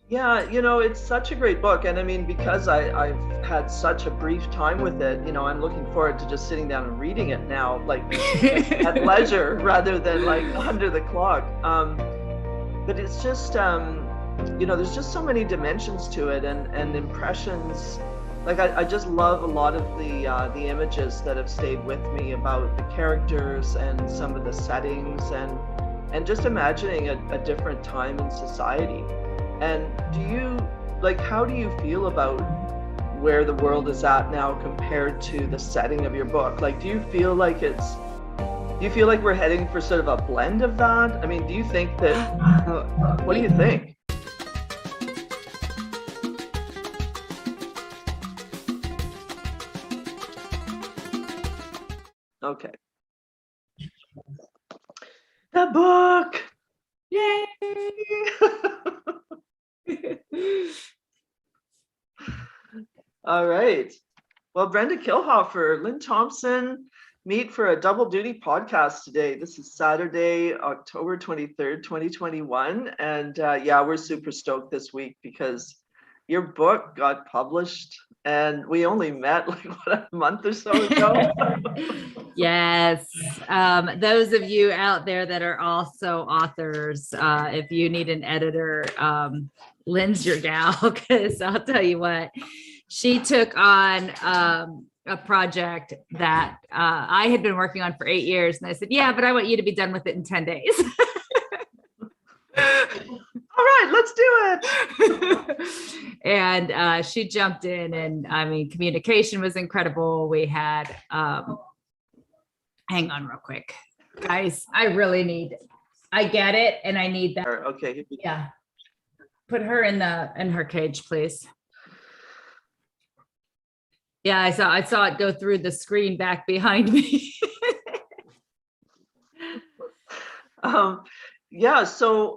Yeah, it's such a great book. And I mean, because I've had such a brief time with it, I'm looking forward to just sitting down and reading it now, like at leisure rather than like under the clock. But it's just, there's just so many dimensions to it and impressions. Like I just love a lot of the images that have stayed with me about the characters and some of the settings and just imagining a different time in society. And how do you feel about where the world is at now compared to the setting of your book? Like, do you feel like we're heading for sort of a blend of that? I mean, do you think that, what do you think? Okay. The book! Yay! All right. Well, Brenda Kilhofer, Lynn Thompson meet for a double duty podcast today. This is Saturday, October 23rd, 2021. And we're super stoked this week because your book got published and we only met like a month or so ago. Yes. Those of you out there that are also authors, if you need an editor, Lynn's your gal, because I'll tell you what, she took on a project that I had been working on for 8 years. And I said, yeah, but I want you to be done with it in 10 days. All right, let's do it. And she jumped in, and I mean, communication was incredible. We had, hang on real quick, guys. I get it. And I need that. Okay. Yeah. Put her in her cage, please. Yeah, I saw it go through the screen back behind me. So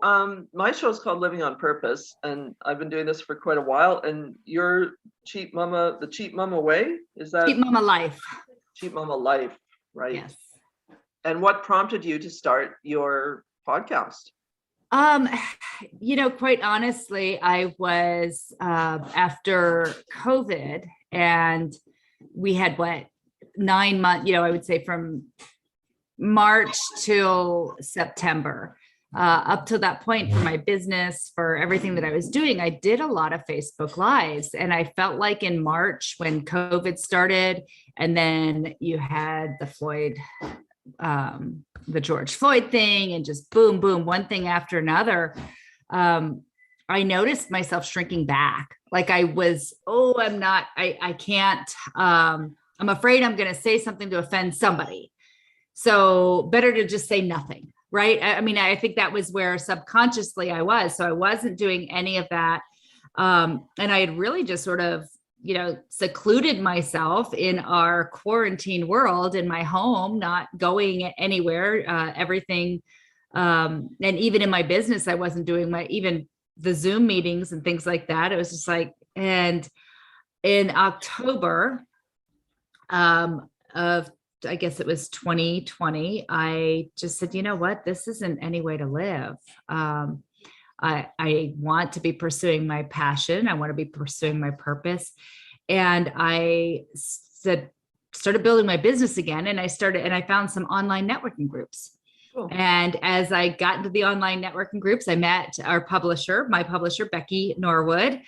my show is called Living on Purpose, and I've been doing this for quite a while. And your Cheap Mama, the Cheap Mama Way, is that? Cheap Mama Life. Cheap Mama Life, right? Yes. And what prompted you to start your podcast? Quite honestly, I was after COVID, and we had 9 months, I would say from March till September. Up to that point, for my business, for everything that I was doing, I did a lot of Facebook Lives. And I felt like in March, when COVID started, and then you had the George Floyd thing, and just boom, boom, one thing after another, I noticed myself shrinking back. Like I was, I can't, I'm afraid I'm going to say something to offend somebody. So better to just say nothing. Right. I mean, I think that was where subconsciously I was. So I wasn't doing any of that. And I had really just sort of, secluded myself in our quarantine world in my home, not going anywhere, everything. And even in my business, I wasn't doing even the Zoom meetings and things like that. It was just like, and in October of, I guess it was 2020, I just said, you know what, this isn't any way to live. I want to be pursuing my passion. I want to be pursuing my purpose. And I started building my business again. And I found some online networking groups. Cool. And as I got into the online networking groups, I met my publisher, Becky Norwood.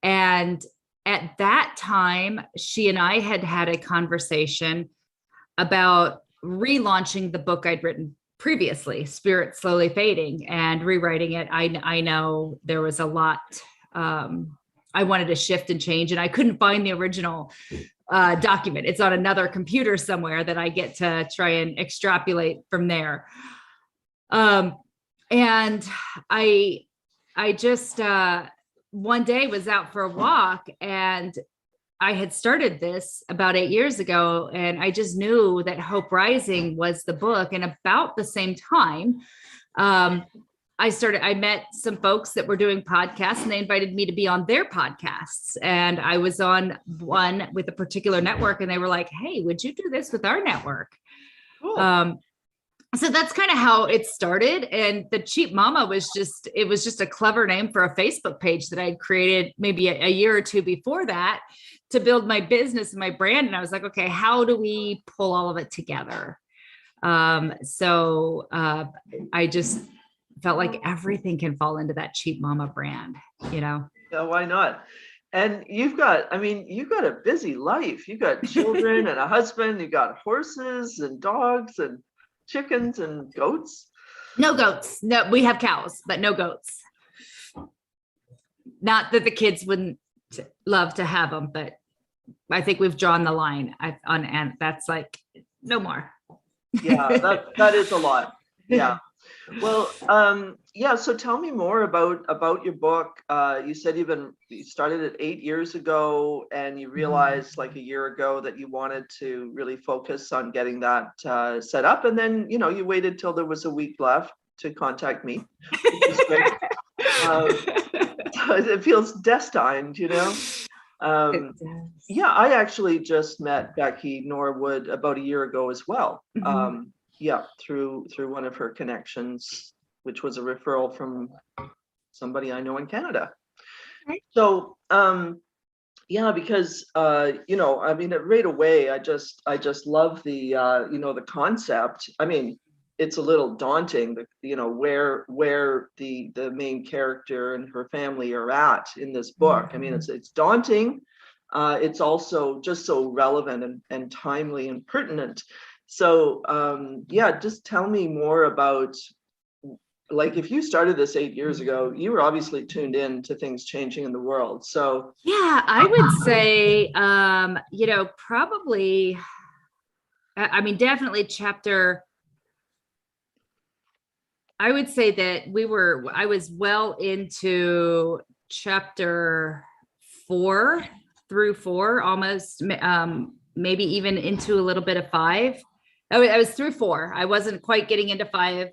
And at that time, she and I had a conversation about relaunching the book I'd written previously, Spirit Slowly Fading, and rewriting it. I know there was a lot I wanted to shift and change, and I couldn't find the original document. It's on another computer somewhere that I get to try and extrapolate from there. And I just one day was out for a walk, and I had started this about 8 years ago, and I just knew that Hope Rising was the book. And about the same time, I met some folks that were doing podcasts, and they invited me to be on their podcasts. And I was on one with a particular network, and they were like, hey, would you do this with our network? Cool. So that's kind of how it started. And the Cheap Mama was just a clever name for a Facebook page that I had created maybe a year or two before that to build my business and my brand. And I was like, okay, how do we pull all of it together? I just felt like everything can fall into that Cheap Mama brand, you know? Yeah, why not? And you've got a busy life. You've got children and a husband, you got horses and dogs and chickens and goats. No goats. No, we have cows, but no goats. Not that the kids wouldn't love to have them, but I think we've drawn the line on, and that's like, no more. Yeah, that is a lot. Yeah. Well, yeah. So tell me more about your book. You said you started it 8 years ago, and you realized like a year ago that you wanted to really focus on getting that set up, and then you waited till there was a week left to contact me, which is great. It feels destined, Yeah, I actually just met Becky Norwood about a year ago as well. Mm-hmm. Yeah, through one of her connections, which was a referral from somebody I know in Canada. Okay. So, yeah, because I mean, right away, I just love the the concept. I mean, it's a little daunting, where the main character and her family are at in this book. I mean, it's daunting. It's also just so relevant and timely and pertinent. So yeah, just tell me more about, like, if you started this 8 years ago, you were obviously tuned in to things changing in the world. So yeah, I would say, probably, I mean, definitely I would say that I was well into chapter 4 through 4, almost, maybe even into a little bit of 5. I was through 4. I wasn't quite getting into 5,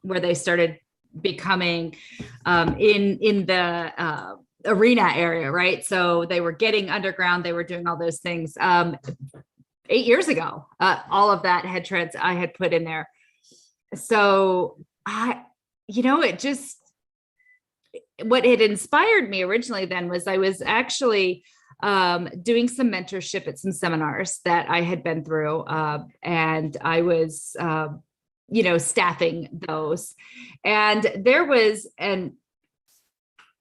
where they started becoming in the arena area, right? So they were getting underground. They were doing all those things 8 years ago. All of that I had put in there. So what had inspired me originally then was I was actually doing some mentorship at some seminars that I had been through, and I was, staffing those, and there was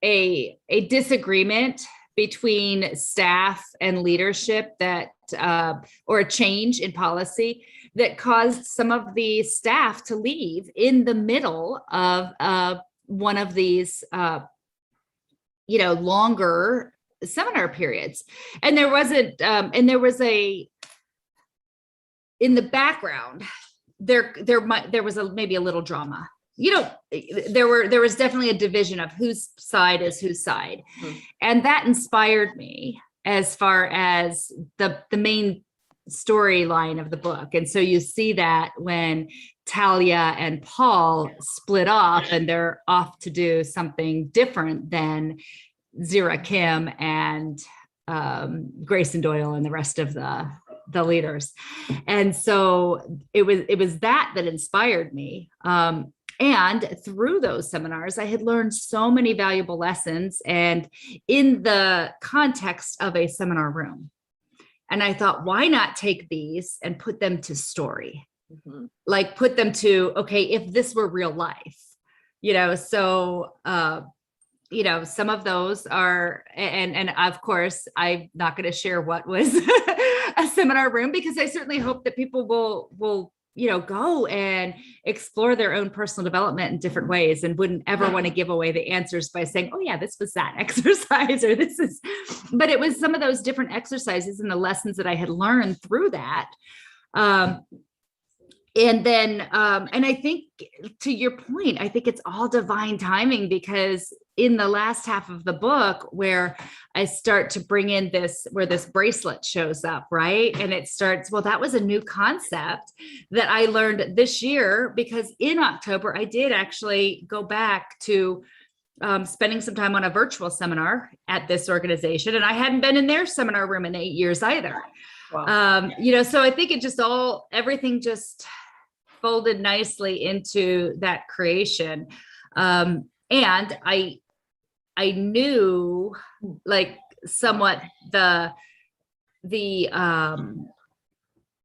a disagreement between staff and leadership or a change in policy that caused some of the staff to leave in the middle of one of these, longer seminar periods. And there was in the background, there was maybe a little drama. There was definitely a division of whose side is whose side. Mm-hmm. And that inspired me as far as the main storyline of the book. And so you see that when Talia and Paul split off and they're off to do something different than Zira Kim and Grayson Doyle and the rest of the leaders. And so it was that inspired me. And through those seminars, I had learned so many valuable lessons, and in the context of a seminar room. And I thought, why not take these and put them to story? Mm-hmm. Like put them to, okay, if this were real life, so, some of those are, and of course, I'm not going to share what was a seminar room, because I certainly hope that people will go and explore their own personal development in different ways, and wouldn't ever want to give away the answers by saying, oh yeah, this was that exercise, or but it was some of those different exercises and the lessons that I had learned through that. And then, and I think, to your point, I think it's all divine timing, because in the last half of the book, where I start to bring in where this bracelet shows up, right? And it starts, well, that was a new concept that I learned this year, because in October, I did actually go back to spending some time on a virtual seminar at this organization. And I hadn't been in their seminar room in 8 years either. Wow. So I think it just everything just folded nicely into that creation. And I knew like somewhat the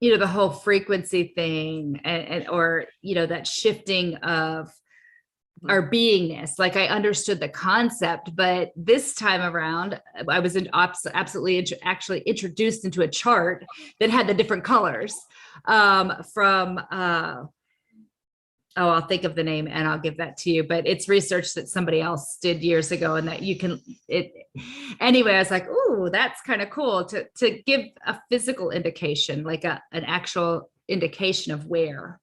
the whole frequency thing and or that shifting of our beingness. Like I understood the concept, but this time around I was actually introduced into a chart that had the different colors from I'll think of the name and I'll give that to you, but it's research that somebody else did years ago and that you can anyway. I was like, oh, that's kind of cool to give a physical indication, like an actual indication of where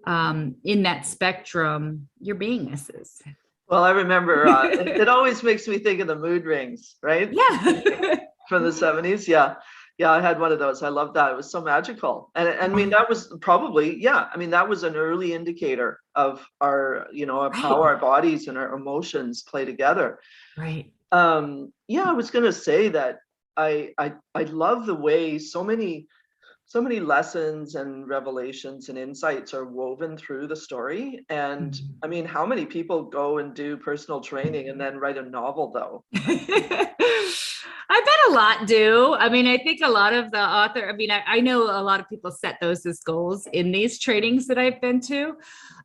in that spectrum your beingness is. Well, I remember it always makes me think of the mood rings, right? Yeah. From the 70s. Yeah, I had one of those. I loved that. It was so magical. And I mean, that was probably, that was an early indicator of our, of how our bodies and our emotions play together. Right. I was going to say that I love the way so many lessons and revelations and insights are woven through the story. And I mean, how many people go and do personal training and then write a novel though? I bet a lot do. I mean, I think a lot of the I know a lot of people set those as goals in these trainings that I've been to.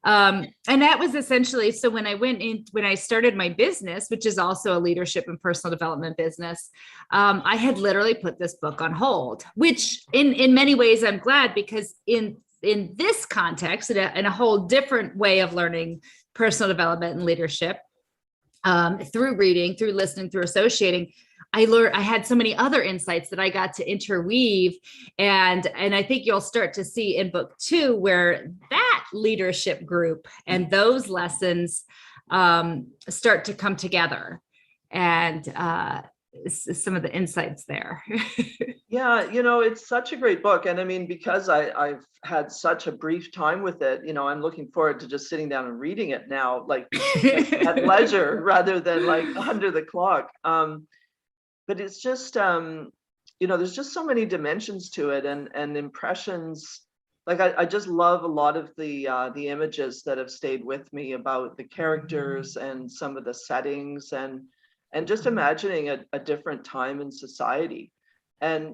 And that was essentially, so when I started my business, which is also a leadership and personal development business, I had literally put this book on hold, which in many ways I'm glad, because in this context, in a whole different way of learning personal development and leadership, through reading, through listening, through associating, I had so many other insights that I got to interweave. And I think you'll start to see in book 2 where that leadership group and those lessons start to come together, and some of the insights there. Yeah, it's such a great book. And I mean, because I've had such a brief time with it, I'm looking forward to just sitting down and reading it now, like at leisure rather than like under the clock. But it's just, there's just so many dimensions to it and impressions. Like I just love a lot of the images that have stayed with me about the characters and some of the settings and just imagining a different time in society. And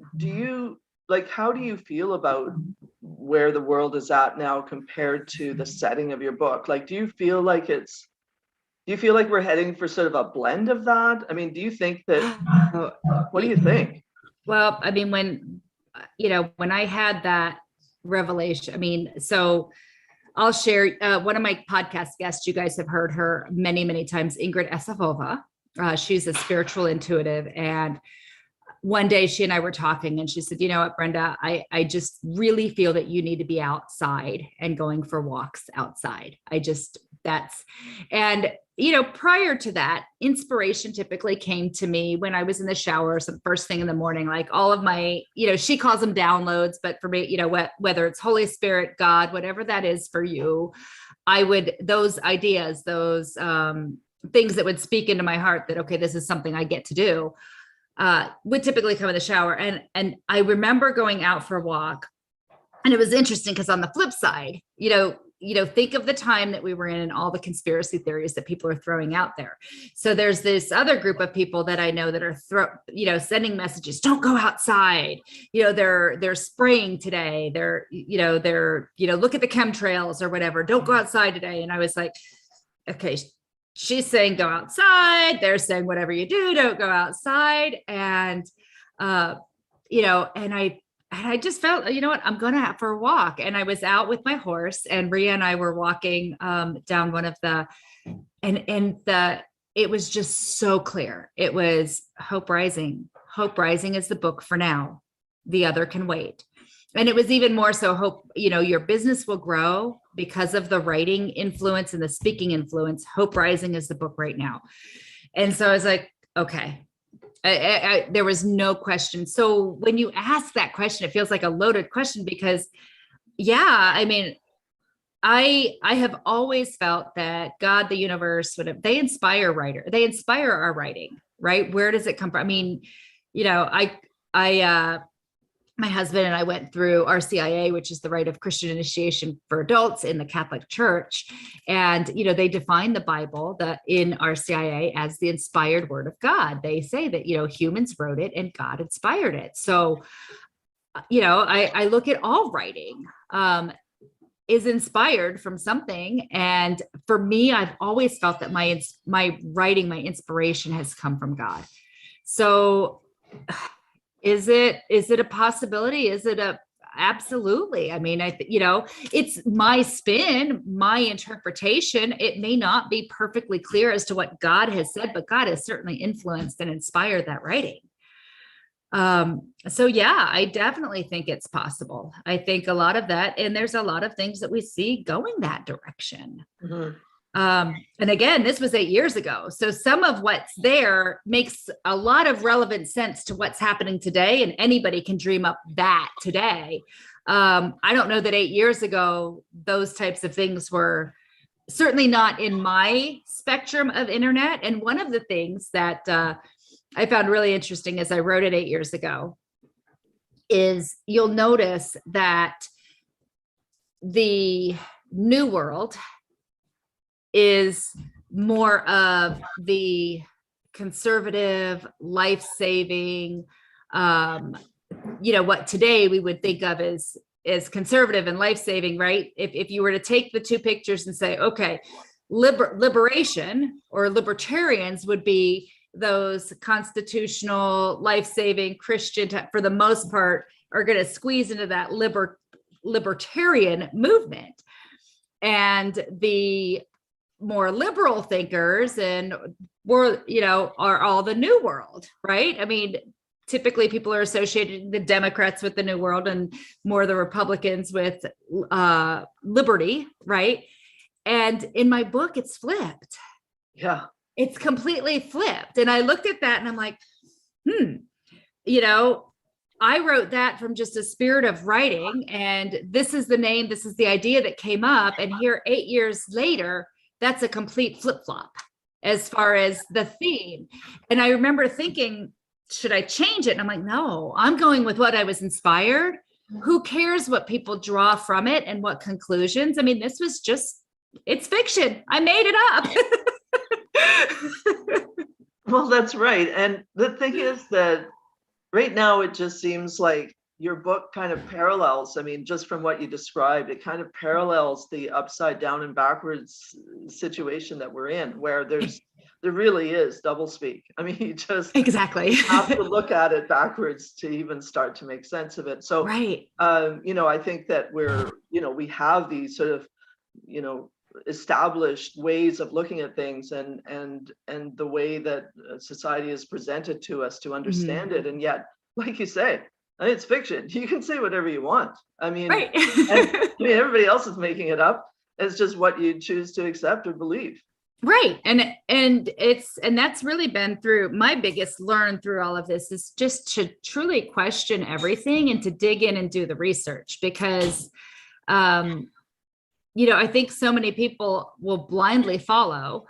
how do you feel about where the world is at now compared to the setting of your book? Like, do you feel like we're heading for sort of a blend of that? I mean, do you think that, what do you think? Well, I mean, when I had that revelation, I mean, so I'll share one of my podcast guests, you guys have heard her many, many times, Ingrid Esafova. She's a spiritual intuitive. And one day she and I were talking and she said, you know what, Brenda, I just really feel that you need to be outside and going for walks outside. Prior to that, inspiration typically came to me when I was in the shower, some first thing in the morning, like all of my, she calls them downloads, but for me, whether it's Holy Spirit, God, whatever that is for you, those ideas, those things that would speak into my heart that, okay, this is something I get to do, would typically come in the shower. And I remember going out for a walk, and it was interesting because on the flip side, think of the time that we were in and all the conspiracy theories that people are throwing out there. So there's this other group of people that I know that are sending messages, don't go outside. They're spraying today. They're look at the chemtrails or whatever. Don't go outside today. And I was like, okay, she's saying go outside. They're saying whatever you do, don't go outside. And, and I just felt, you know what, I'm going to have for a walk. And I was out with my horse, and Ria and I were walking down one of it was just so clear. It was Hope Rising. Hope Rising is the book for now. The other can wait. And it was even more so hope, your business will grow because of the writing influence and the speaking influence. Hope Rising is the book right now. And so I was like, okay. There was no question. So when you ask that question, it feels like a loaded question because, I mean, I have always felt that God, the universe, they inspire our writing, right? Where does it come from? I mean, my husband and I went through RCIA, which is the Rite of Christian Initiation for Adults in the Catholic Church. And, they define the Bible in RCIA as the inspired word of God. They say that, humans wrote it and God inspired it. So, I look at all writing is inspired from something. And for me, I've always felt that my writing, my inspiration has come from God. So is it a possibility? Is it absolutely? I mean, it's my spin, my interpretation. It may not be perfectly clear as to what God has said, but God has certainly influenced and inspired that writing. So yeah, I definitely think it's possible. I think a lot of that, and there's a lot of things that we see going that direction. Mm-hmm. And again, this was 8 years ago. So some of what's there makes a lot of relevant sense to what's happening today, and anybody can dream up that today. I don't know that 8 years ago, those types of things were certainly not in my spectrum of internet. And one of the things that I found really interesting as I wrote it 8 years ago is you'll notice that the New World is more of the conservative, life-saving, what today we would think of as conservative and life-saving, right? If you were to take the two pictures and say, okay, liberation or libertarians would be those constitutional, life-saving Christian, for the most part, are going to squeeze into that libertarian movement. And the more liberal thinkers and more, are all the New World, right? I mean, typically people are associating the Democrats with the New World and more the Republicans with liberty, right? And in my book, it's flipped. Yeah. It's completely flipped. And I looked at that and I'm like, I wrote that from just a spirit of writing. And this is the name, this is the idea that came up. And here 8 years later, that's a complete flip-flop as far as the theme. And I remember thinking, should I change it? And I'm like, no, I'm going with what I was inspired. Who cares what people draw from it and what conclusions? I mean, this was it's fiction. I made it up. Well, that's right. And the thing is that right now, it just seems like your book kind of parallels, just from what you described, it kind of parallels the upside down and backwards situation that we're in, where there really is doublespeak. You just exactly have to look at it backwards to even start to make sense of it. So, right. I think that we have these sort of, established ways of looking at things and the way that society is presented to us to understand it. And yet, like you say, it's fiction. You can say whatever you want. Right. Everybody else is making it up. It's just what you choose to accept or believe. Right. And that's really been through my biggest learn through all of this is just to truly question everything and to dig in and do the research, because I think so many people will blindly follow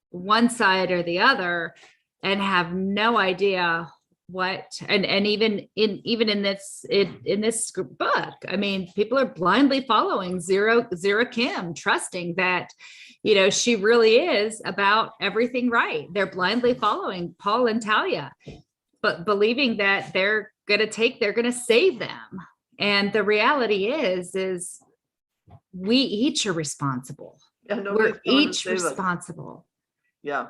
one side or the other and have no idea what, and even in this book, people are blindly following Zero Kim, trusting that, she really is about everything right. They're blindly following Paul and Talia, but believing that they're going to save them. And the reality is we each are responsible. Yeah, we're each responsible. Yeah.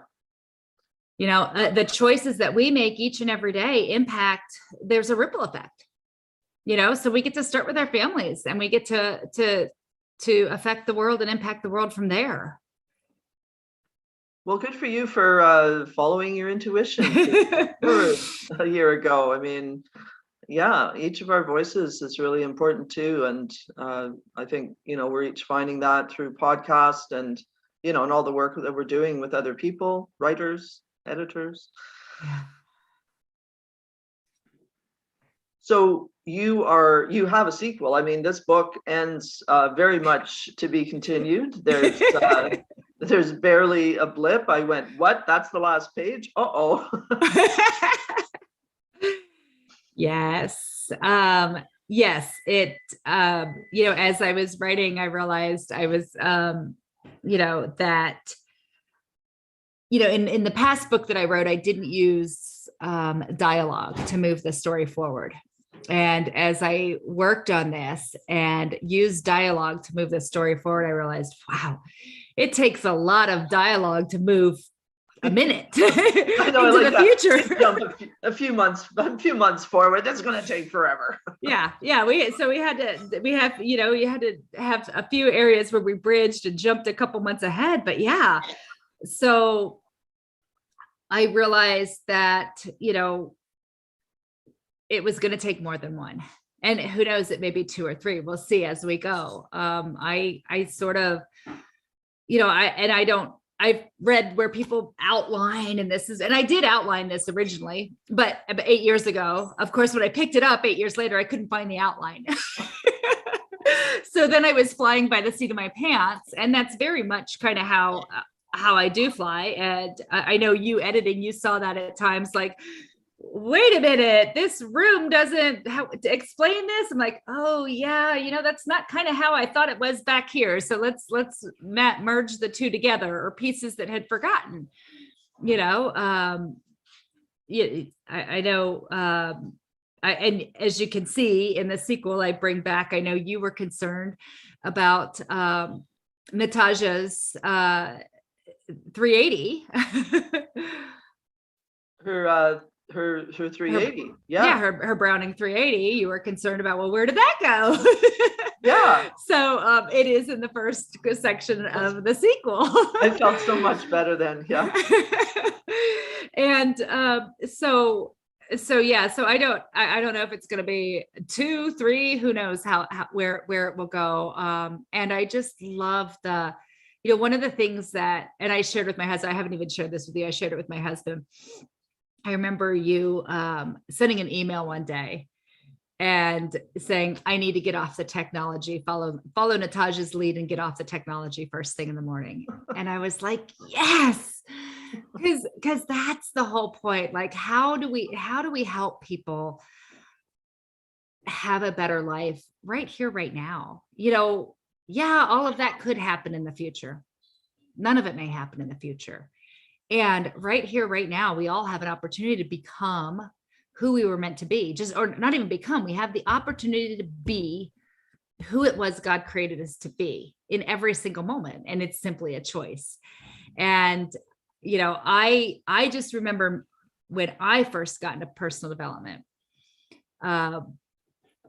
The choices that we make each and every day there's a ripple effect, so we get to start with our families and we get to affect the world and impact the world from there. Well, good for you for following your intuition a year ago. Yeah, each of our voices is really important too. And I think, we're each finding that through podcast and, and all the work that we're doing with other people, writers, editors. Yeah. So you have a sequel. This book ends very much to be continued. There's barely a blip. I went, what? That's the last page? Uh-oh. Yes. Yes, it, as I was writing, I realized I was, that, in the past book that I wrote, I didn't use dialogue to move the story forward. And as I worked on this and used dialogue to move the story forward, I realized, wow, it takes a lot of dialogue to move a minute I know, into like the future. Jump a few months forward. That's going to take forever. Yeah. We had to have a few areas where we bridged and jumped a couple months ahead. But yeah, so I realized that, it was going to take more than one. And who knows, it may be two or three. We'll see as we go. I sort of, I've read where people outline, and I did outline this originally, but about 8 years ago. Of course, when I picked it up 8 years later, I couldn't find the outline. So then I was flying by the seat of my pants. And that's very much kind of how I do fly. And I know you editing, you saw that at times, like, wait a minute, this room doesn't explain this. I'm like, oh yeah, that's not kind of how I thought it was back here. So let's merge the two together, or pieces that had forgotten, I know, and as you can see in the sequel, I bring back, I know you were concerned about Natasha's 380. Her 380. Yeah, her Browning 380. You were concerned about, well, where did that go? Yeah. So it is in the first section of the sequel. I felt so much better then. Yeah. And so I don't know if it's going to be 2, 3, who knows where it will go. And I just love one of the things that, and I shared with my husband, I haven't even shared this with you, I shared it with my husband. I remember you sending an email one day and saying, I need to get off the technology, follow Natasha's lead and get off the technology first thing in the morning. And I was like, yes, because that's the whole point. Like, how do we help people have a better life right here, right now? Yeah, all of that could happen in the future. None of it may happen in the future. And right here, right now, we all have an opportunity to become who we were meant to be, or not even become. We have the opportunity to be who it was God created us to be in every single moment. And it's simply a choice. And, I just remember when I first got into personal development, I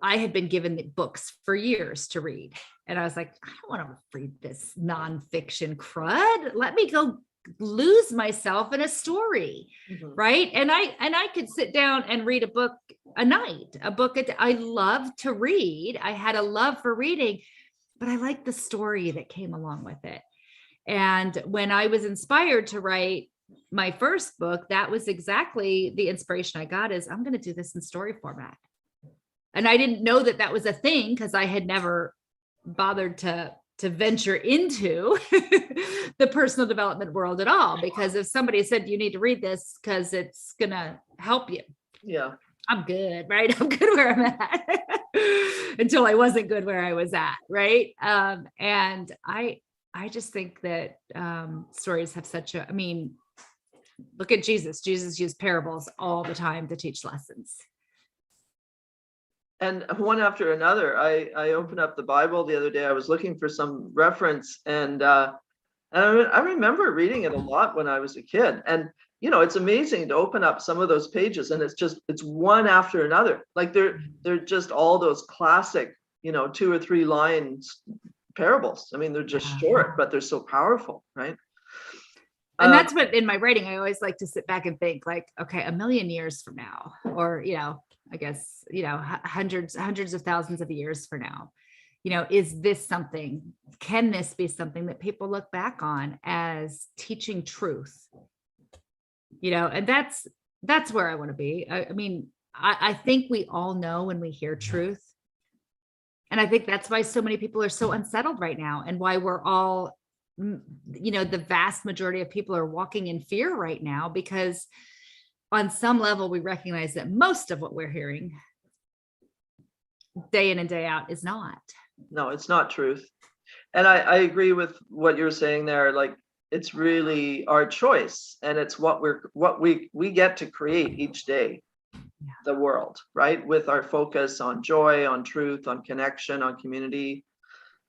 had been given the books for years to read. And I was like, I don't want to read this nonfiction crud. Let me go lose myself in a story. Mm-hmm. Right. And I could sit down and read a book a night, I love to read. I had a love for reading, but I liked the story that came along with it. And when I was inspired to write my first book, that was exactly the inspiration I got, is I'm going to do this in story format. And I didn't know that was a thing, because I had never bothered to venture into the personal development world at all. Because if somebody said, you need to read this because it's going to help you. Yeah. I'm good, right? I'm good where I'm at until I wasn't good where I was at. Right. And I just think that stories have look at Jesus. Jesus used parables all the time to teach lessons. And one after another, I opened up the Bible the other day. I was looking for some reference, and I remember reading it a lot when I was a kid. And it's amazing to open up some of those pages, and it's one after another. Like they're just all those classic, 2 or 3 lines parables. I mean, they're just short, but they're so powerful, right? And that's what, in my writing, I always like to sit back and think, like, okay, a million years from now, or I guess, hundreds of thousands of years from now, is this something, can this be something that people look back on as teaching truth? And that's where I want to be. I think we all know when we hear truth. And I think that's why so many people are so unsettled right now, and why we're all, the vast majority of people are walking in fear right now, because on some level, we recognize that most of what we're hearing day in and day out is not. No, it's not truth. And I agree with what you're saying there. Like, it's really our choice, and it's what we get to create each day, the world, right? With our focus on joy, on truth, on connection, on community,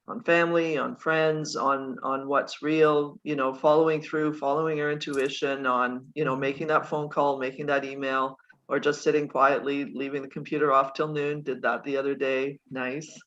on family, on friends, on what's real, following through, following your intuition, on, making that phone call, making that email, or just sitting quietly, leaving the computer off till noon. Did that the other day. Nice.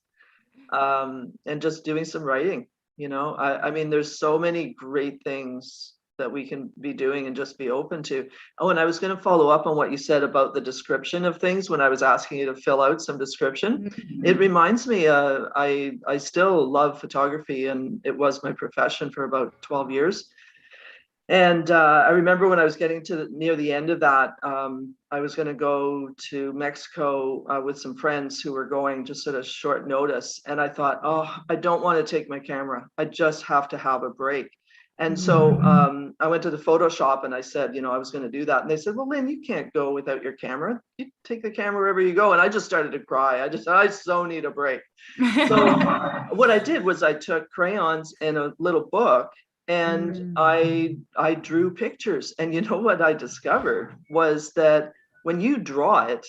And just doing some writing. I mean, there's so many great things that we can be doing and just be open to. Oh, and I was going to follow up on what you said about the description of things when I was asking you to fill out some description. It reminds me, I still love photography, and it was my profession for about 12 years. And I remember when I was getting to near the end of that, I was going to go to Mexico with some friends who were going just at a short notice. And I thought, oh, I don't want to take my camera. I just have to have a break. And so I went to the photo shop and I said, I was going to do that. And they said, well, Lynn, you can't go without your camera. You take the camera wherever you go. And I just started to cry. I so need a break. So what I did was I took crayons and a little book, and I drew pictures. And you know what I discovered was that when you draw it,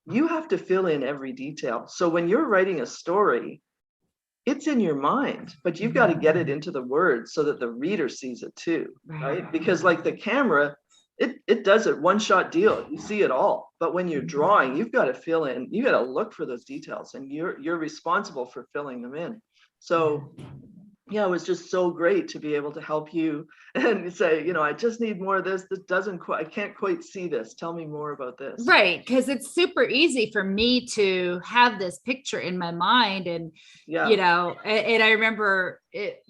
you have to fill in every detail. So when you're writing a story, it's in your mind, but you've got to get it into the words so that the reader sees it too, right? Because like the camera, it does it one shot deal. You see it all. But when you're drawing, you've got to fill in, you got to look for those details, and you're responsible for filling them in. So yeah, it was just so great to be able to help you and say, I just need more of this. This doesn't quite, I can't quite see this. Tell me more about this. Right. Because it's super easy for me to have this picture in my mind. And, and I remember it,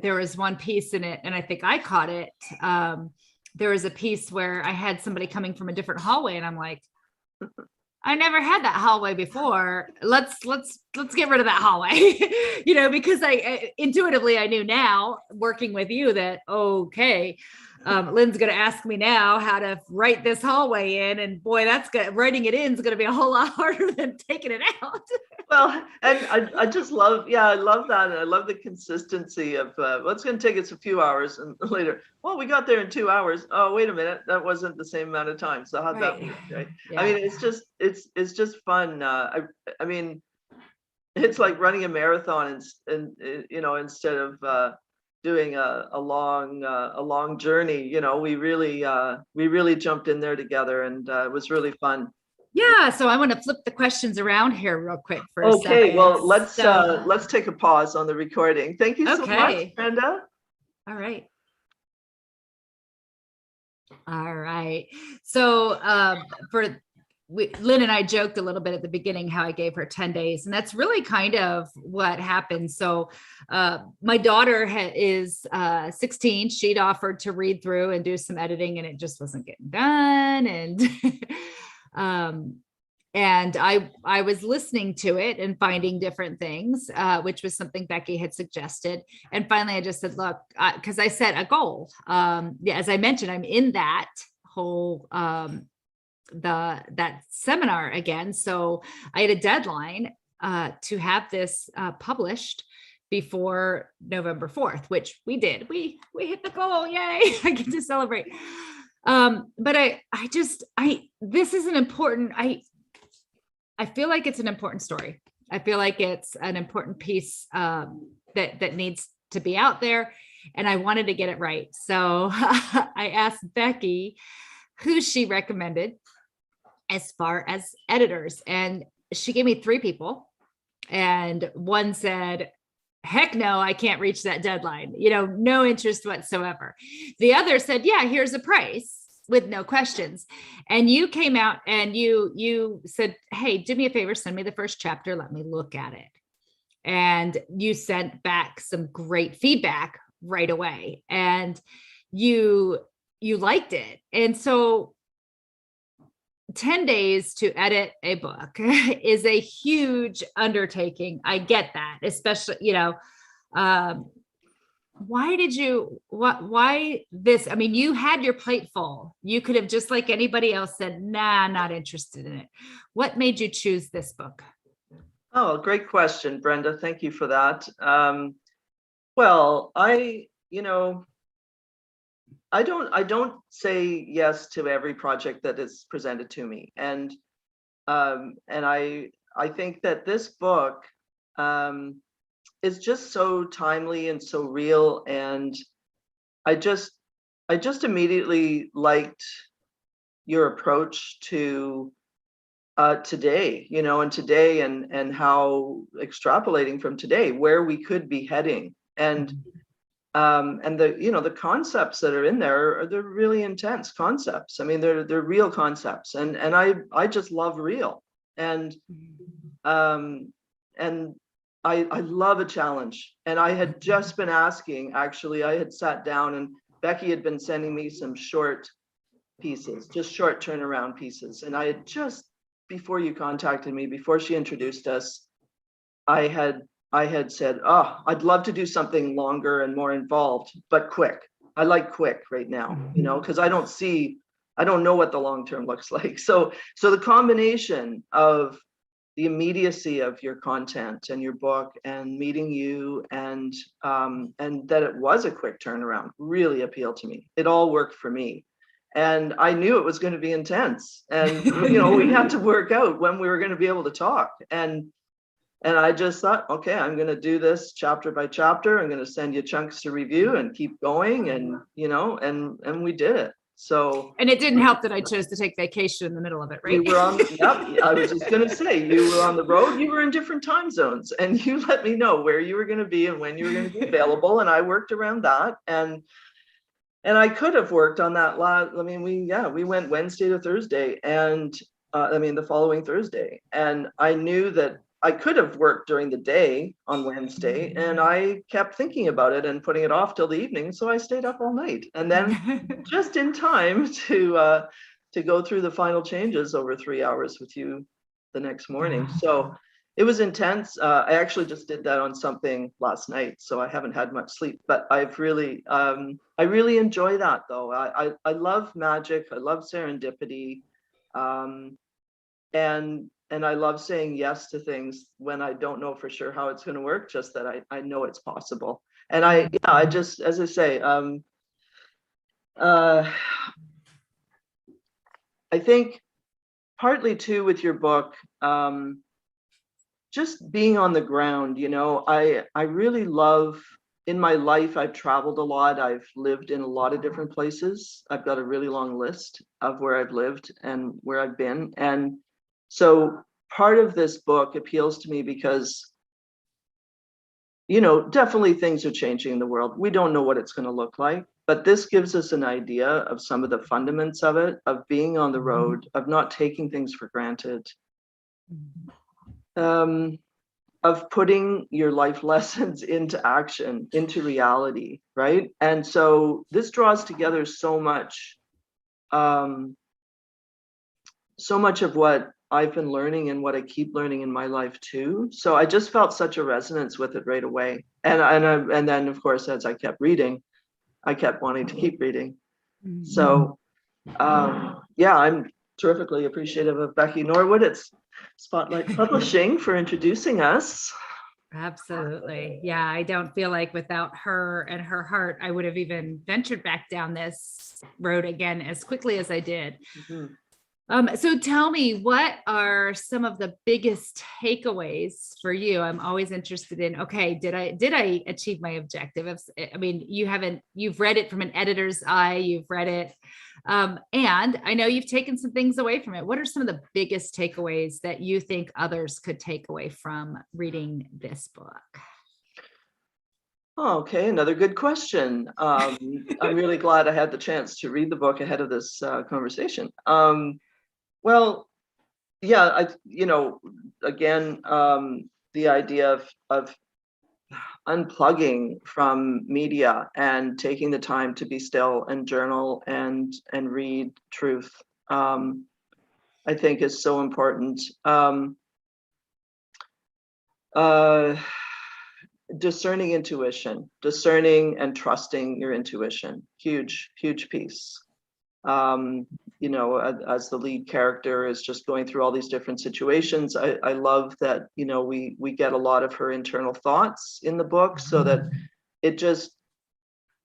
there was one piece in it, and I think I caught it. There was a piece where I had somebody coming from a different hallway, and I'm like, I never had that hallway before. Let's get rid of that hallway, because I intuitively, I knew now working with you that, okay, Lynn's going to ask me now how to write this hallway in, and boy, that's good. Writing it in is going to be a whole lot harder than taking it out. Well, and I just love, I love that. And I love the consistency of, it's going to take us a few hours, and later, well, we got there in 2 hours. Oh, wait a minute. That wasn't the same amount of time. So how'd that work, right? Yeah. I mean, it's just fun. I mean, it's like running a marathon, and instead of, doing a long journey, we really jumped in there together, and it was really fun. Yeah, so I want to flip the questions around here real quick for a second. Okay, well, let's take a pause on the recording. Thank you so much, Brenda. All right. So Lynn and I joked a little bit at the beginning how I gave her 10 days, and that's really kind of what happened. So my daughter is 16. She'd offered to read through and do some editing, and it just wasn't getting done. And I was listening to it and finding different things, which was something Becky had suggested. And finally, I just said, look, because I set a goal. As I mentioned, I'm in that whole that seminar again. So I had a deadline to have this published before November 4th, which we did. We hit the goal. Yay. I get to celebrate. But this is an important, I feel like it's an important story. I feel like it's an important piece that needs to be out there, and I wanted to get it right. So I asked Becky who she recommended as far as editors, and she gave me 3 people, and one said, heck no, I can't reach that deadline. No interest whatsoever. The other said, yeah, here's a price with no questions. And you came out and you said, hey, do me a favor, send me the first chapter. Let me look at it. And you sent back some great feedback right away. And you liked it. And so 10 days to edit a book is a huge undertaking. I get that, especially, why this? I mean, you had your plate full. You could have just like anybody else said, nah, not interested in it. What made you choose this book? Oh, great question, Brenda. Thank you for that. Well, I don't say yes to every project that is presented to me, and I think that this book um, is just so timely and so real, and I just I just immediately liked your approach to today, and today, and how extrapolating from today where we could be heading, and the concepts that are in there they're really intense concepts. I mean, they're real concepts, and I just love real, and um and I love a challenge. And I had just been asking, actually, I had sat down and Becky had been sending me some short pieces, just short turnaround pieces. And I had just, before you contacted me, before she introduced us, I had I had said, oh, I'd love to do something longer and more involved, but quick. I like quick right now, because I don't know what the long term looks like. So the combination of the immediacy of your content and your book and meeting you, and that it was a quick turnaround really appealed to me. It all worked for me. And I knew it was going to be intense. And we had to work out when we were going to be able to talk. And I just thought, okay, I'm going to do this chapter by chapter. I'm going to send you chunks to review and keep going. And we did it. So, And it didn't help that I chose to take vacation in the middle of it, right? we were on, yep, I was just going to say, you were on the road, you were in different time zones, and you let me know where you were going to be and when you were going to be available. And I worked around that. And I could have worked on that I mean, we went Wednesday to Thursday, and the following Thursday. And I knew that I could have worked during the day on Wednesday, and I kept thinking about it and putting it off till the evening. So I stayed up all night, and then just in time to go through the final changes over 3 hours with you the next morning. So it was intense. I actually just did that on something last night, so I haven't had much sleep. But I really enjoy that, though. I love magic. I love serendipity, um, and I love saying yes to things when I don't know for sure how it's going to work. Just that I know it's possible. And I just, as I say, uh, I think partly too with your book. Just being on the ground, I really love, in my life, I've traveled a lot. I've lived in a lot of different places. I've got a really long list of where I've lived and where I've been. And so part of this book appeals to me because, definitely things are changing in the world. We don't know what it's going to look like, but this gives us an idea of some of the fundamentals of it, of being on the road, of not taking things for granted. Of putting your life lessons into action, into reality, right? And so this draws together so much of what I've been learning and what I keep learning in my life too. So I just felt such a resonance with it right away. And then, of course, as I kept reading, I kept wanting to keep reading. So yeah, I'm terrifically appreciative of Becky Norwood. It's Spotlight Publishing for introducing us. Absolutely. Yeah, I don't feel like without her and her heart, I would have even ventured back down this road again as quickly as I did. So tell me, what are some of the biggest takeaways for you? I'm always interested in, okay, did I achieve my objective? I mean, you've read it from an editor's eye, you've read it. And I know you've taken some things away from it. What are some of the biggest takeaways that you think others could take away from reading this book? Okay, another good question. I'm really glad I had the chance to read the book ahead of this conversation. Well, yeah, again, the idea of unplugging from media and taking the time to be still and journal and read truth, I think is so important. Discerning intuition, discerning and trusting your intuition, huge piece. you know, as the lead character is just going through all these different situations. I love that, you know, we get a lot of her internal thoughts in the book, so that it just,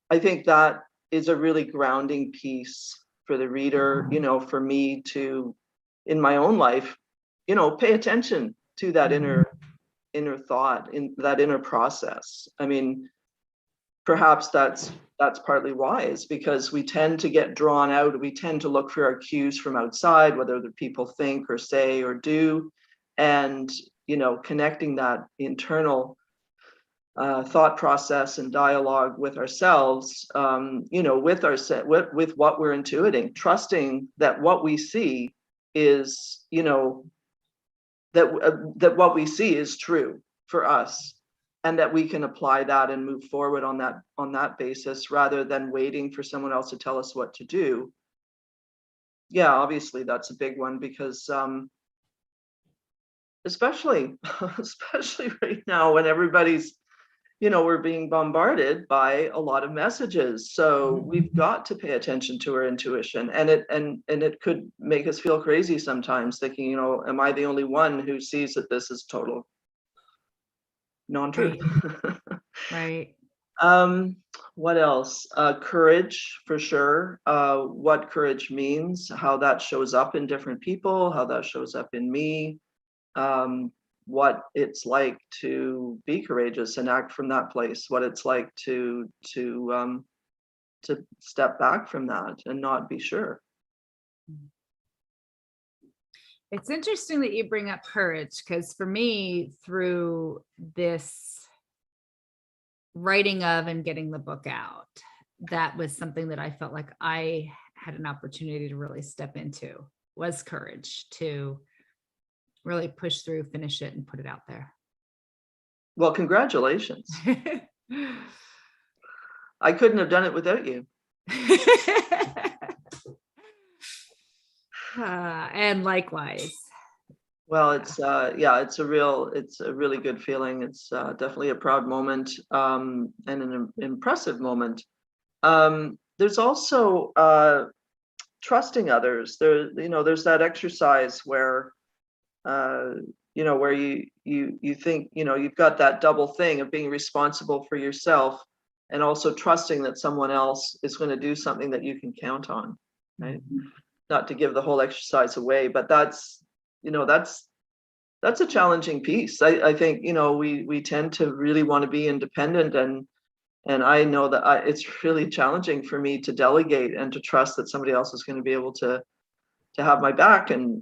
I think that is a really grounding piece for the reader, you know, for me to, in my own life, you know, pay attention to that inner thought, in that inner process. I mean, perhaps that's partly why, is because we tend to get drawn out. We tend to look for our cues from outside, whether the people think or say or do, and, you know, connecting that internal thought process and dialogue with ourselves, you know, with what we're intuiting, trusting that what we see is, you know, that what we see is true for us, and that we can apply that and move forward on that basis, rather than waiting for someone else to tell us what to do. Yeah, obviously that's a big one, because especially especially right now, when everybody's, you know, we're being bombarded by a lot of messages. So we've got to pay attention to our intuition, and it could make us feel crazy sometimes, thinking, you know, am I the only one who sees that this is total non-truth? Right. What else? Courage, for sure. What courage means, how that shows up in different people, how that shows up in me. What it's like to be courageous and act from that place, what it's like to step back from that and not be sure. It's interesting that you bring up courage, because for me, through this writing of and getting the book out, that was something that I felt like I had an opportunity to really step into, was courage to really push through, finish it, and put it out there. Well, congratulations. I couldn't have done it without you. And likewise. Well, it's yeah, it's a really good feeling. It's definitely a proud moment, and an impressive moment. There's also trusting others. There, you know, there's that exercise where you know, where you think, you know, you've got that double thing of being responsible for yourself, and also trusting that someone else is going to do something that you can count on, right? Not to give the whole exercise away, but that's, you know, that's a challenging piece. I think, you know, we tend to really want to be independent, and I know that it's really challenging for me to delegate and to trust that somebody else is going to be able to have my back and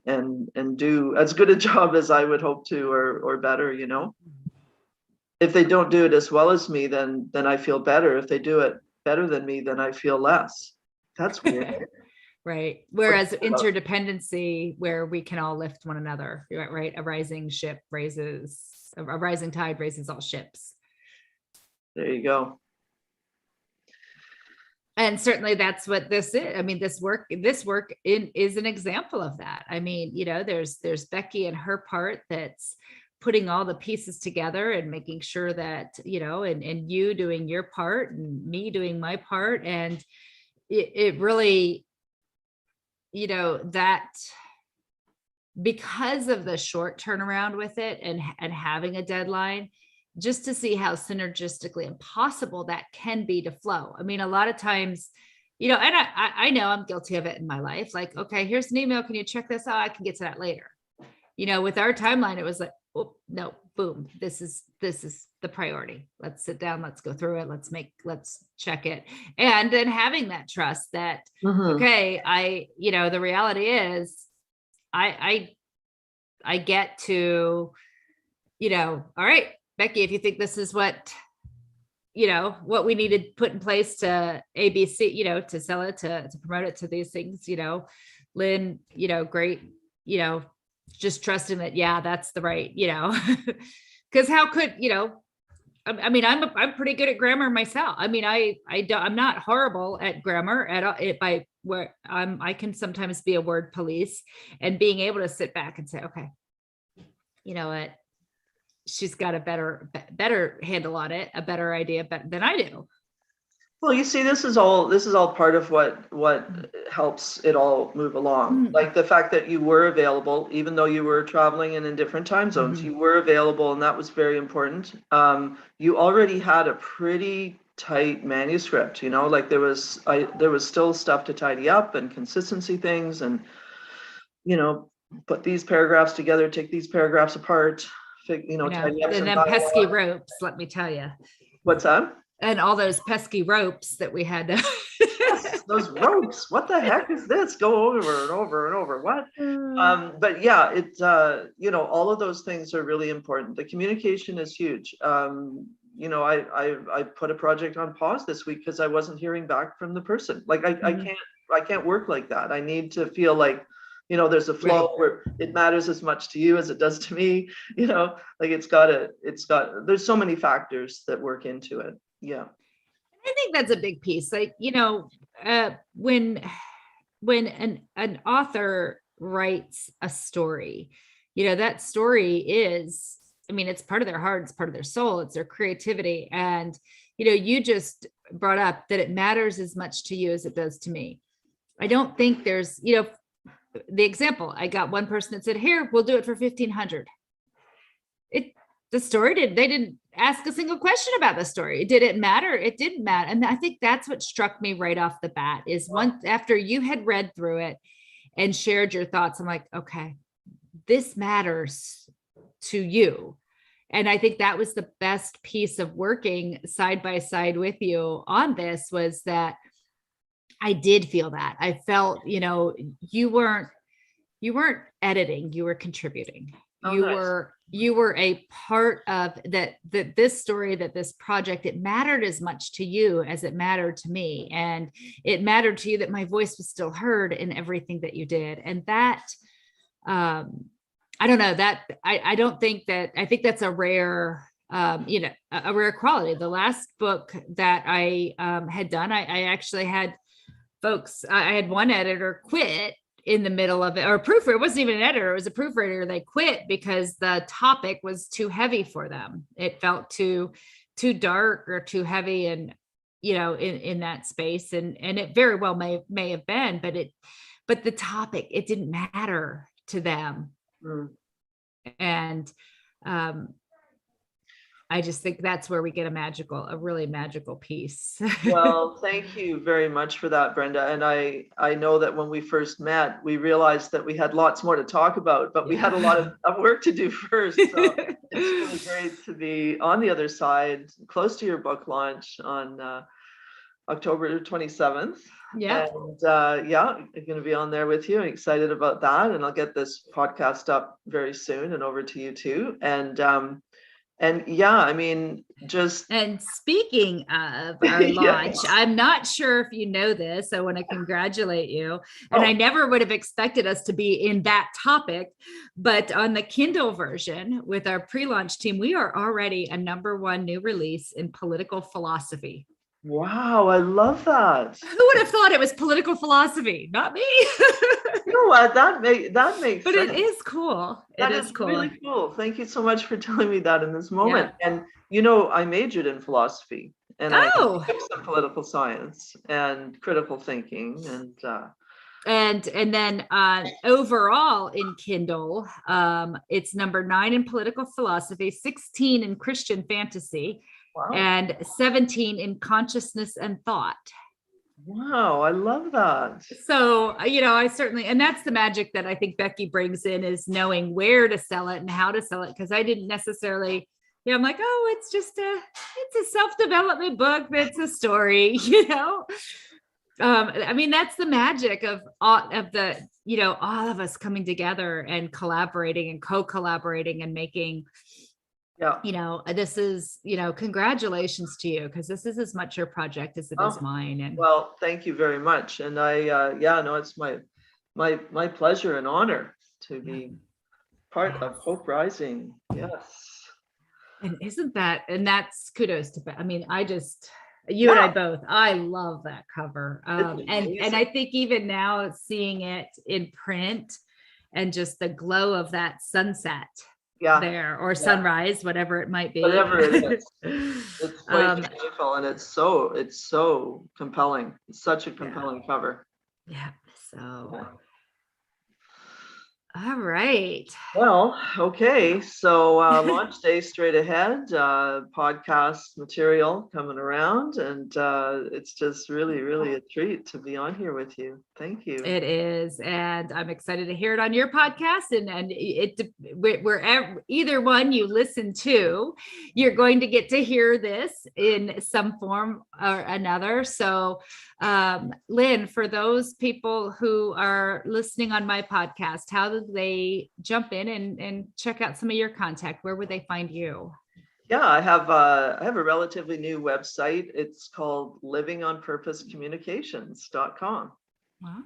do as good a job as I would hope to, or better, you know. If they don't do it as well as me, then I feel better. If they do it better than me, then I feel less. That's weird. Right. Whereas interdependency, where we can all lift one another, right? A rising tide raises all ships. There you go. And certainly that's what this is. I mean, this work is an example of that. I mean, you know, there's Becky and her part that's putting all the pieces together and making sure that, you know, and you doing your part and me doing my part. And it really, you know, that because of the short turnaround with it, and having a deadline, just to see how synergistically impossible that can be to flow. I mean, a lot of times, you know, and I know I'm guilty of it in my life. Like, okay, here's an email. Can you check this out? I can get to that later. You know, with our timeline, it was like, oh, no, boom. This is the priority. Let's sit down. Let's go through it. Let's check it. And then having that trust that, okay, you know, the reality is I get to, you know, all right, Becky, if you think this is what, you know, what we needed to put in place to ABC, you know, to sell it, to promote it, to these things, you know, Lynn, you know, great, you know, just trusting that, yeah, that's the right, you know, because how could, you know, I mean, I'm pretty good at grammar myself. I mean, I'm not horrible at grammar at all. I can sometimes be a word police, and being able to sit back and say, okay, you know what, she's got a better handle on it, a better idea than I do. Well, you see, this is all part of what helps it all move along. Mm. Like the fact that you were available, even though you were traveling and in different time zones, Mhm. you were available, and that was very important. You already had a pretty tight manuscript, like there was still stuff to tidy up and consistency things, and you know, put these paragraphs together, take these paragraphs apart, I know. tidy up And some then pesky dialogue. ropes, let me tell you. What's that? And all those pesky ropes that we had to. Yes, those ropes. What the heck is this? Go over and over and over. What? But yeah, all of those things are really important. The communication is huge. I put a project on pause this week because I wasn't hearing back from the person. Like Mhm. I can't work like that. I need to feel like, there's a flow Right. where it matters as much to you as it does to me. Like there's so many factors that work into it. Yeah. I think that's a big piece. Like, when an author writes a story, that story is, I mean, it's part of their heart, it's part of their soul, it's their creativity. And, you just brought up that it matters as much to you as it does to me. I don't think there's, the example, I got one person that said, here, we'll do it for 1,500. The story they didn't ask a single question about the story. Did it matter? It didn't matter. And I think that's what struck me right off the bat is once after you had read through it and shared your thoughts, I'm like, okay, this matters to you. And I think that was the best piece of working side by side with you on this, was that I did feel that. I felt, you weren't editing, you were contributing. Oh, you nice. were a part of that this story, that this project, it mattered as much to you as it mattered to me. And it mattered to you that my voice was still heard in everything that you did. And that, I don't know, that I don't think that, I think that's a rare, a rare quality. The last book that I had done, I actually had folks, I had one editor quit in the middle of it, or a proofreader. It wasn't even an editor, it was a proofreader. They quit because the topic was too heavy for them. It felt too dark or too heavy, and in that space. And it very well may have been, but the topic, it didn't matter to them. And I just think that's where we get a really magical piece. Well, thank you very much for that, Brenda. And I know that when we first met, we realized that we had lots more to talk about, but we had a lot of work to do first. So it's really great to be on the other side, close to your book launch on October 27th. Yeah. And I'm going to be on there with you. I'm excited about that. And I'll get this podcast up very soon and over to you too. And yeah, I mean, just. And speaking of our launch, I'm not sure if you know this. I want to congratulate you. And I never would have expected us to be in that topic, but on the Kindle version with our pre-launch team, we are already a #1 new release in political philosophy. Wow, I love that. Who would have thought it was political philosophy? Not me. You know what? That makes but sense. It is cool. That is cool. Really cool. Thank you so much for telling me that in this moment. Yeah. And I majored in philosophy, and I took some political science and critical thinking, and then overall in Kindle, it's #9 in political philosophy, 16 in Christian fantasy. Wow. And 17 in consciousness and thought. Wow, I love that. So, I certainly, and that's the magic that I think Becky brings in, is knowing where to sell it and how to sell it. Because I didn't necessarily, I'm like, oh, it's a self-development book. That's a story, I mean, that's the magic of the, all of us coming together and collaborating and co-collaborating and making. This is, congratulations to you, because this is as much your project as it is mine. And well, thank you very much. And it's my pleasure and honor to be part of Hope Rising. Yes. And and that's kudos to, I mean, you and I both, I love that cover. And I think even now seeing it in print and just the glow of that sunset. Yeah. there, or sunrise, whatever it might be. Whatever it is. It's quite beautiful, and it's so compelling. It's such a compelling cover. Yeah. So all right. Well, okay. So launch day straight ahead, podcast material coming around, and it's just really a treat to be on here with you. Thank you. It is, and I'm excited to hear it on your podcast. And wherever either one you listen to, you're going to get to hear this in some form or another. So, Lynn, for those people who are listening on my podcast, how do they jump in and check out some of your content? Where would they find you? Yeah, I have a relatively new website. It's called livingonpurposecommunications.com. Wow.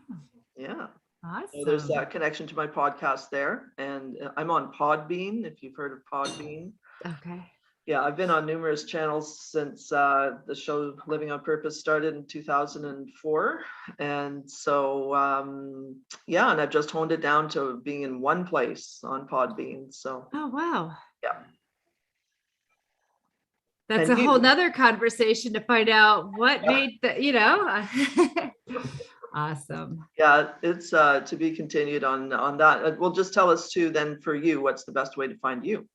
Yeah. Awesome. So there's that connection to my podcast there. And I'm on Podbean, if you've heard of Podbean. Okay. Yeah, I've been on numerous channels since the show Living on Purpose started in 2004. And so, yeah, and I've just honed it down to being in one place on Podbean. So, oh, wow. Yeah. That's a whole nother conversation to find out what made the, awesome. Yeah, it's to be continued on that. Well, just tell us too, then for you, what's the best way to find you?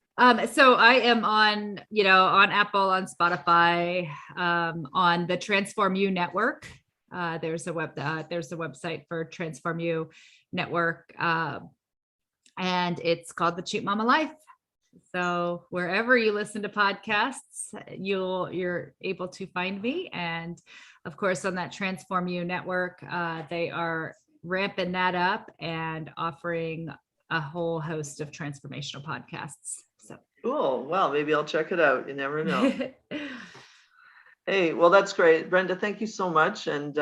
So I am on, on Apple, on Spotify, on the Transform You Network. There's a website for Transform You Network, and it's called The Cheap Mama Life. So wherever you listen to podcasts, you're able to find me. And of course, on that Transform You Network, they are ramping that up and offering a whole host of transformational podcasts. So cool. Well, maybe I'll check it out. You never know. Hey, well, that's great, Brenda. Thank you so much, and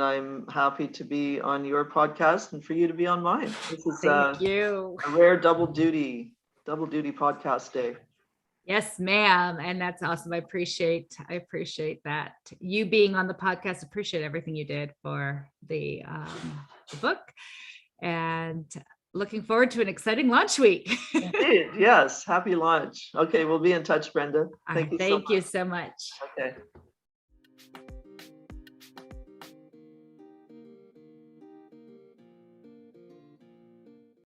I'm happy to be on your podcast and for you to be on mine. This is thank you. A rare double duty podcast day. Yes, ma'am. And that's awesome. I appreciate that. You being on the podcast, appreciate everything you did for the book, and looking forward to an exciting launch week. Indeed, yes. Happy launch. Okay, we'll be in touch, Brenda. Thank you so much. Okay.